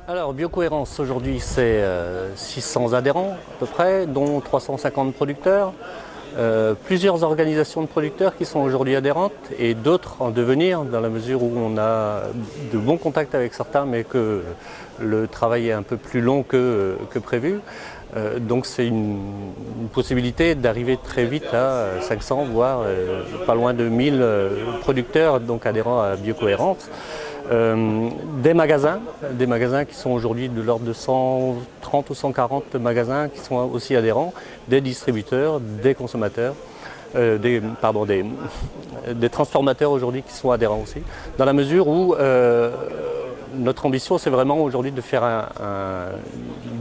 Alors, Biocohérence, aujourd'hui, c'est 600 adhérents à peu près, dont 350 producteurs. Plusieurs organisations de producteurs qui sont aujourd'hui adhérentes et d'autres en devenir, dans la mesure où on a de bons contacts avec certains, mais que le travail est un peu plus long que prévu. Donc c'est une possibilité d'arriver très vite à 500, voire pas loin de 1000 producteurs donc adhérents à Biocohérence. Des magasins qui sont aujourd'hui de l'ordre de 130 ou 140 magasins qui sont aussi adhérents, des distributeurs, des consommateurs, des transformateurs aujourd'hui qui sont adhérents aussi, dans la mesure où notre ambition c'est vraiment aujourd'hui de faire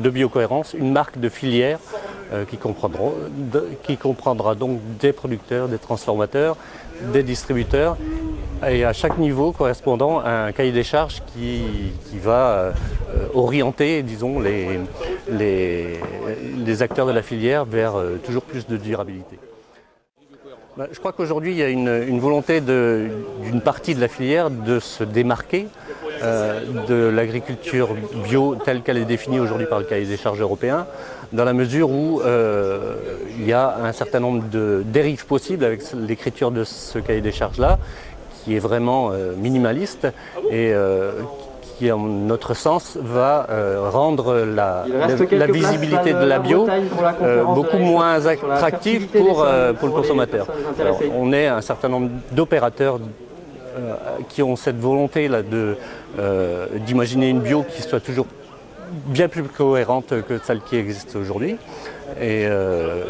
de Biocohérence une marque de filière qui comprendra donc des producteurs, des transformateurs, des distributeurs, et à chaque niveau correspondant à un cahier des charges qui va orienter, disons, les acteurs de la filière vers toujours plus de durabilité. Je crois qu'aujourd'hui il y a une volonté d'une partie de la filière de se démarquer de l'agriculture bio telle qu'elle est définie aujourd'hui par le cahier des charges européen, dans la mesure où il y a un certain nombre de dérives possibles avec l'écriture de ce cahier des charges-là, qui est vraiment minimaliste et qui, en notre sens, va rendre la visibilité de la bio beaucoup moins attractive pour le consommateur. Alors, on est un certain nombre d'opérateurs qui ont cette volonté d'imaginer une bio qui soit toujours bien plus cohérente que celle qui existe aujourd'hui. Et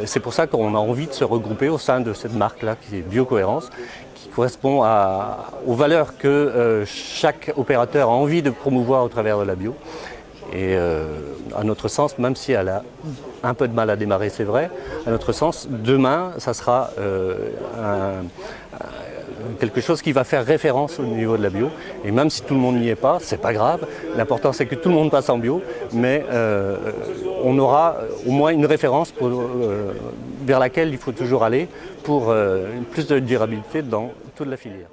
c'est pour ça qu'on a envie de se regrouper au sein de cette marque-là qui est Biocohérence, qui correspond aux valeurs que chaque opérateur a envie de promouvoir au travers de la bio. Et à notre sens, même si elle a un peu de mal à démarrer, c'est vrai, à notre sens, demain, ça sera quelque chose qui va faire référence au niveau de la bio. Et même si tout le monde n'y est pas, c'est pas grave. L'important c'est que tout le monde passe en bio, mais on aura au moins une référence vers laquelle il faut toujours aller pour plus de durabilité dans toute la filière.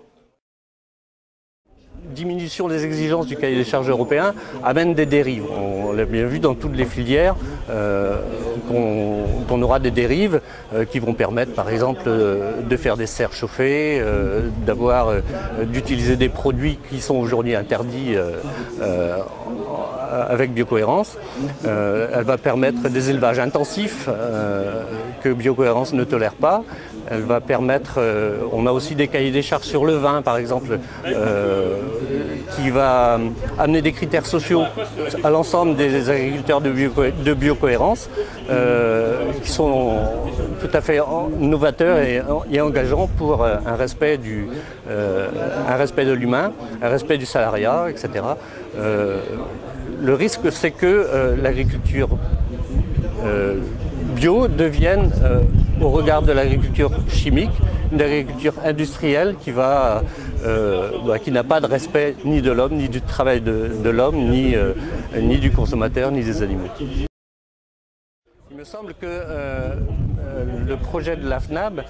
Diminution des exigences du cahier des charges européen amène des dérives. On l'a bien vu dans toutes les filières qu'on aura des dérives qui vont permettre par exemple de faire des serres chauffées, d'utiliser des produits qui sont aujourd'hui interdits avec Biocohérence. Elle va permettre des élevages intensifs que Biocohérence ne tolère pas. Elle va permettre, on a aussi des cahiers des charges sur le vin par exemple, qui va amener des critères sociaux à l'ensemble des agriculteurs de Biocohérence qui sont tout à fait novateurs et engageants pour un respect de l'humain, un respect du salariat, etc. Le risque c'est que l'agriculture bio devienne, au regard de l'agriculture chimique, une agriculture industrielle qui n'a pas de respect ni de l'homme, ni du travail de l'homme, ni du consommateur, ni des animaux. Il me semble que le projet de la FNAB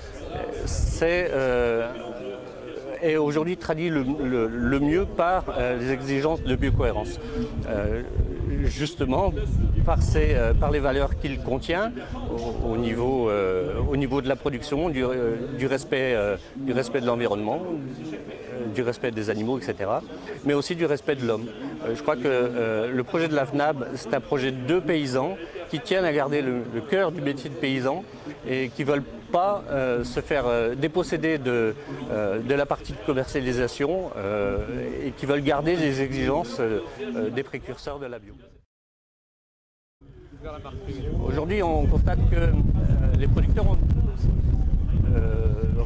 est aujourd'hui traduit le mieux par les exigences de Biocohérence. Justement par les valeurs qu'il contient au niveau de la production, du respect de l'environnement, du respect des animaux, etc., mais aussi du respect de l'homme. Je crois que le projet de la FNAB, c'est un projet de paysans qui tiennent à garder le cœur du métier de paysan et qui ne veulent pas se faire déposséder de la partie de commercialisation et qui veulent garder les exigences des précurseurs de la bio. Aujourd'hui, on constate que les producteurs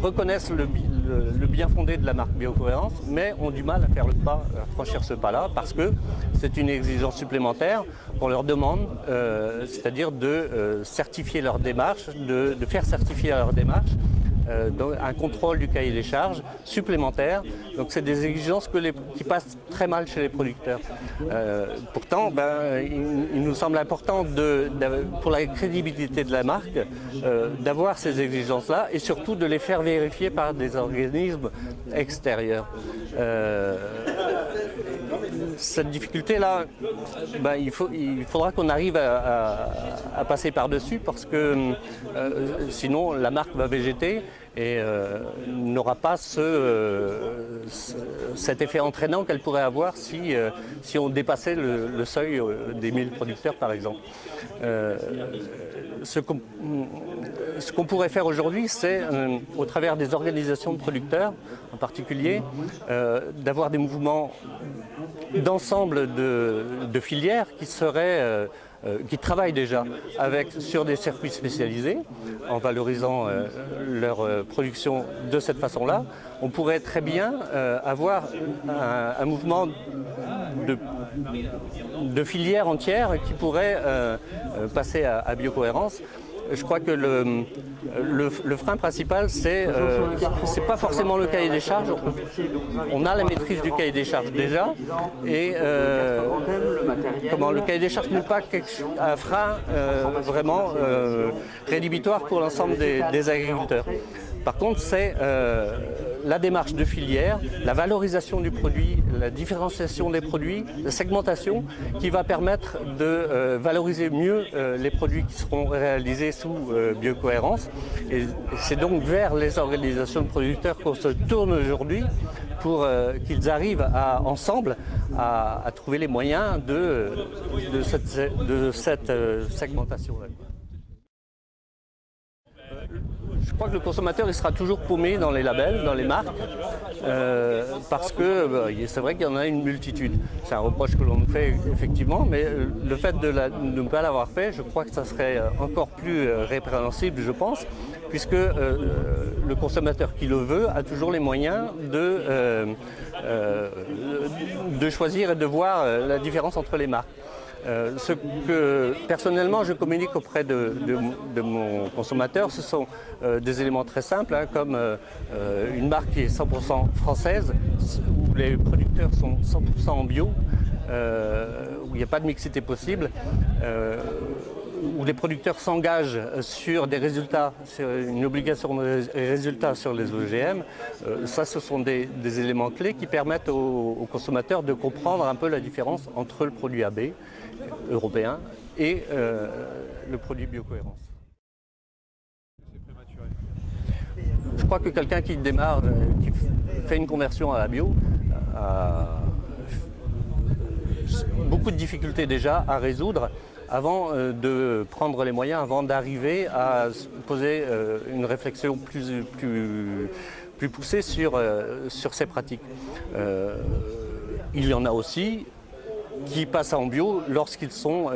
reconnaissent le bien fondé de la marque Biocohérence, mais ont du mal à faire le pas, à franchir ce pas-là, parce que c'est une exigence supplémentaire qu'on leur demande, c'est-à-dire de certifier leur démarche, de faire certifier leur démarche donc un contrôle du cahier des charges supplémentaire. Donc c'est des exigences qui passent très mal chez les producteurs. Pourtant, il nous semble important pour la crédibilité de la marque d'avoir ces exigences-là et surtout de les faire vérifier par des organismes extérieurs. Cette difficulté-là, il faudra qu'on arrive à passer par-dessus parce que sinon la marque va végéter et n'aura pas cet effet entraînant qu'elle pourrait avoir si on dépassait le seuil des 1000 producteurs par exemple. Ce qu'on pourrait faire aujourd'hui, c'est, au travers des organisations de producteurs en particulier, d'avoir des mouvements d'ensemble de filières qui travaillent déjà sur des circuits spécialisés en valorisant leur production de cette façon-là. On pourrait très bien avoir un mouvement de filières entières qui pourraient passer à biocohérence. Je crois que le frein principal, c'est pas forcément le cahier des charges. On a la maîtrise du cahier des charges déjà, et le cahier des charges n'est pas un frein vraiment rédhibitoire pour l'ensemble des agriculteurs. Par contre, c'est la démarche de filière, la valorisation du produit, la différenciation des produits, la segmentation qui va permettre de valoriser mieux les produits qui seront réalisés sous biocohérence. Et c'est donc vers les organisations de producteurs qu'on se tourne aujourd'hui pour qu'ils arrivent ensemble à trouver les moyens de cette segmentation-là. Je crois que le consommateur il sera toujours paumé dans les labels, dans les marques, parce que c'est vrai qu'il y en a une multitude. C'est un reproche que l'on nous fait effectivement, mais le fait de ne pas l'avoir fait, je crois que ça serait encore plus répréhensible, je pense, puisque le consommateur qui le veut a toujours les moyens de choisir et de voir la différence entre les marques. Ce que personnellement je communique auprès de mon consommateur, ce sont des éléments très simples, comme une marque qui est 100% française, où les producteurs sont 100% en bio, où il n'y a pas de mixité possible, où les producteurs s'engagent sur des résultats, sur une obligation de résultats sur les OGM. Ça, ce sont des éléments clés qui permettent aux consommateurs de comprendre un peu la différence entre le produit AB européen et le produit biocohérence. Je crois que quelqu'un qui démarre, qui fait une conversion à la bio, a beaucoup de difficultés déjà à résoudre avant de prendre les moyens, avant d'arriver à poser une réflexion plus poussée sur ces pratiques. Il y en a aussi qui passent en bio lorsqu'ils sont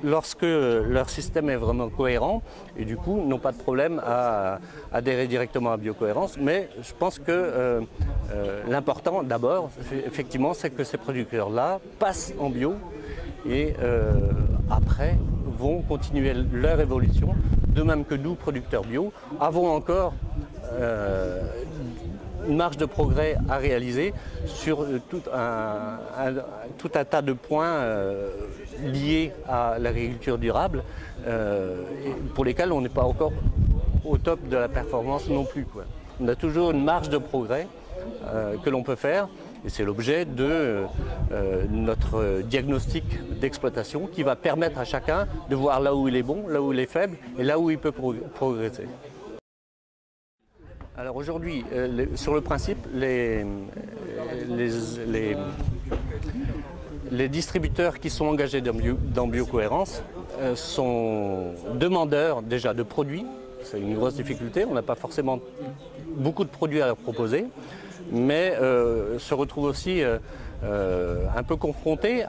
lorsque leur système est vraiment cohérent et du coup n'ont pas de problème à adhérer directement à biocohérence. Mais je pense que l'important d'abord, effectivement, c'est que ces producteurs-là passent en bio et après vont continuer leur évolution, de même que nous, producteurs bio, avons encore une marge de progrès à réaliser sur tout un tas de points liés à l'agriculture durable, pour lesquels on n'est pas encore au top de la performance non plus, quoi. On a toujours une marge de progrès que l'on peut faire, et c'est l'objet de notre diagnostic d'exploitation qui va permettre à chacun de voir là où il est bon, là où il est faible et là où il peut progresser. Alors aujourd'hui, sur le principe, les distributeurs qui sont engagés dans biocohérence sont demandeurs déjà de produits. C'est une grosse difficulté, on n'a pas forcément beaucoup de produits à leur proposer, mais se retrouvent aussi un peu confrontés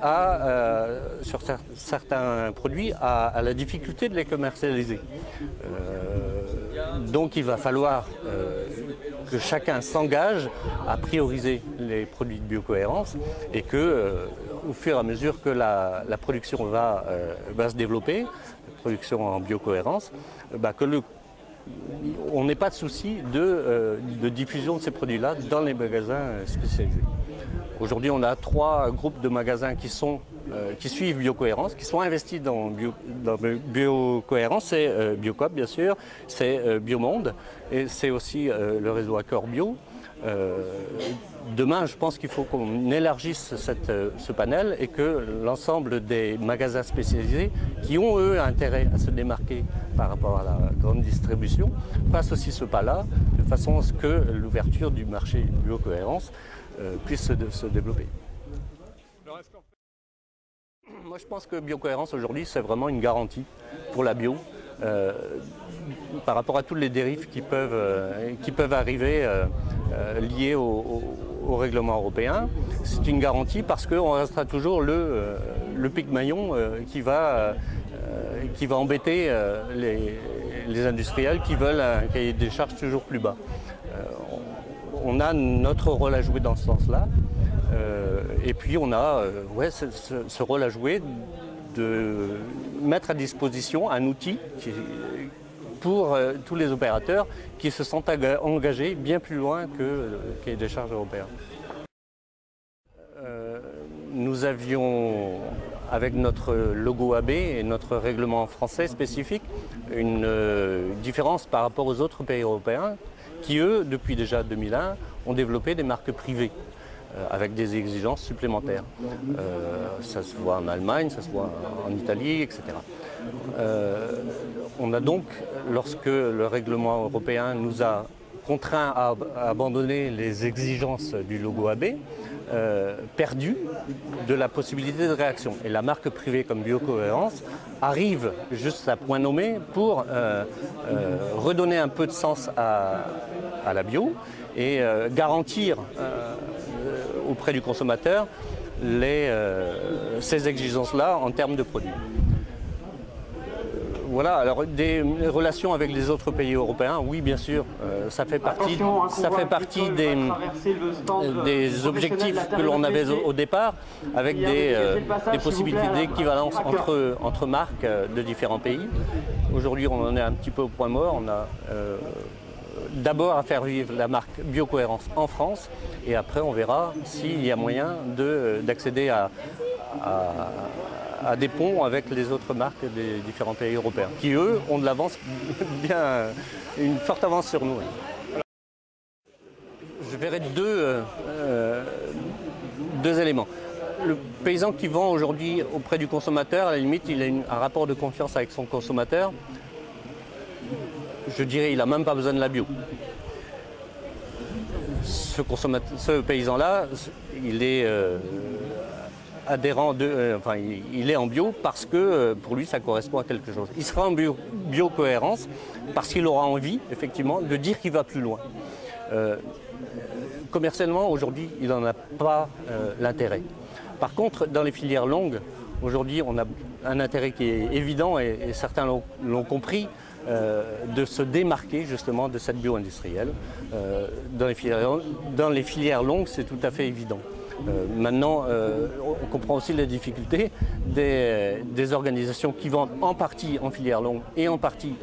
sur certains produits à la difficulté de les commercialiser. Donc il va falloir que chacun s'engage à prioriser les produits de biocohérence et que au fur et à mesure que la production va se développer, la production en biocohérence, que on n'ait pas de souci de diffusion de ces produits-là dans les magasins spécialisés. Aujourd'hui, on a 3 groupes de magasins qui suivent Biocohérence, qui sont investis dans Biocohérence. C'est Biocoop, bien sûr, c'est Biomonde et c'est aussi le réseau Accor Bio. Demain, je pense qu'il faut qu'on élargisse ce panel et que l'ensemble des magasins spécialisés qui ont, eux, intérêt à se démarquer par rapport à la grande distribution fassent aussi ce pas-là, de façon à ce que l'ouverture du marché Biocohérence puisse se développer. Moi, je pense que Biocohérence, aujourd'hui, c'est vraiment une garantie pour la bio. Par rapport à toutes les dérives qui peuvent arriver liées au règlement européen. C'est une garantie parce qu'on restera toujours le pic maillon qui va embêter les industriels qui veulent un cahier des charges toujours plus bas. On a notre rôle à jouer dans ce sens-là. Et puis on a ce rôle à jouer de mettre à disposition un outil pour tous les opérateurs qui se sont engagés bien plus loin que le cahier des charges européen. Nous avions, avec notre logo AB et notre règlement français spécifique, une différence par rapport aux autres pays européens qui, eux, depuis déjà 2001, ont développé des marques privées avec des exigences supplémentaires. Ça se voit en Allemagne, ça se voit en Italie, etc. On a donc, lorsque le règlement européen nous a contraints à abandonner les exigences du logo AB, perdu de la possibilité de réaction. Et la marque privée comme Biocohérence arrive juste à point nommé pour redonner un peu de sens à la bio et garantir auprès du consommateur ces exigences-là en termes de produits. Voilà, alors des relations avec les autres pays européens, oui bien sûr, ça fait partie des objectifs que l'on avait au départ, avec des possibilités d'équivalence entre marques de différents pays. Aujourd'hui on en est un petit peu au point mort, on a d'abord à faire vivre la marque Biocohérence en France et après on verra s'il y a moyen d'accéder à des ponts avec les autres marques des différents pays européens, qui eux ont de l'avance, une forte avance sur nous. Je verrai deux éléments. Le paysan qui vend aujourd'hui auprès du consommateur, à la limite, il a un rapport de confiance avec son consommateur. Je dirais, il n'a même pas besoin de la bio. Ce paysan-là, il est adhérent il est en bio parce que pour lui ça correspond à quelque chose. Il sera en biocohérence parce qu'il aura envie effectivement de dire qu'il va plus loin. Commercialement aujourd'hui il n'en a pas l'intérêt. Par contre dans les filières longues aujourd'hui on a un intérêt qui est évident et certains l'ont compris. De se démarquer justement de cette bio-industrielle. Dans les filières longues, c'est tout à fait évident. Maintenant, on comprend aussi les difficultés des organisations qui vendent en partie en filière longue et en partie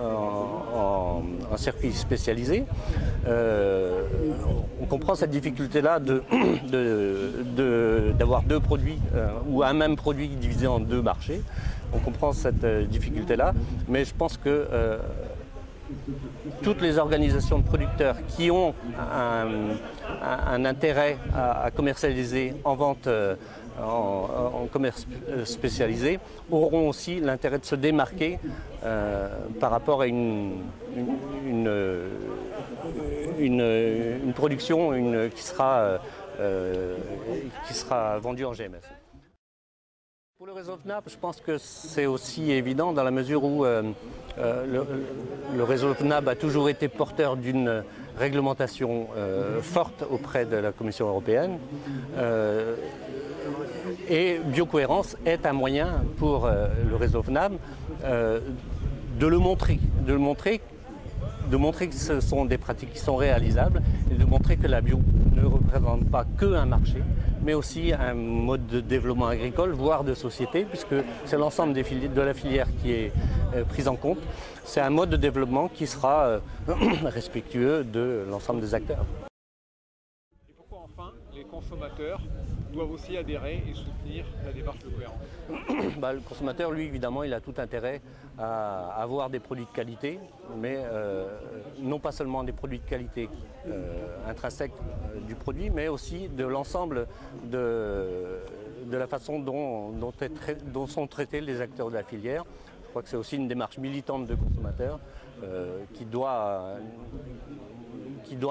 en circuit spécialisé. On comprend cette difficulté-là d'avoir deux produits ou un même produit divisé en deux marchés. On comprend cette difficulté-là, mais je pense que toutes les organisations de producteurs qui ont un intérêt à commercialiser en vente en commerce spécialisé auront aussi l'intérêt de se démarquer par rapport à une production qui sera vendue en GMS. Pour le réseau FNAP, je pense que c'est aussi évident dans la mesure où le réseau FNAP a toujours été porteur d'une réglementation forte auprès de la Commission européenne. Et Biocohérence est un moyen pour le réseau FNAP de le montrer que ce sont des pratiques qui sont réalisables et de montrer que la bio ne représente pas qu'un marché, mais aussi un mode de développement agricole, voire de société, puisque c'est l'ensemble de la filière qui est prise en compte. C'est un mode de développement qui sera respectueux de l'ensemble des acteurs. Et pourquoi enfin les consommateurs doivent aussi adhérer et soutenir la démarche de cohérence? Le consommateur, lui, évidemment, il a tout intérêt à avoir des produits de qualité, mais non pas seulement des produits de qualité intrinsèques du produit, mais aussi de l'ensemble de la façon dont sont traités les acteurs de la filière. Je crois que c'est aussi une démarche militante de consommateurs qui doit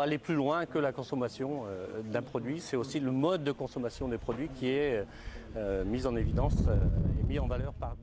aller plus loin que la consommation d'un produit. C'est aussi le mode de consommation des produits qui est mis en évidence et mis en valeur par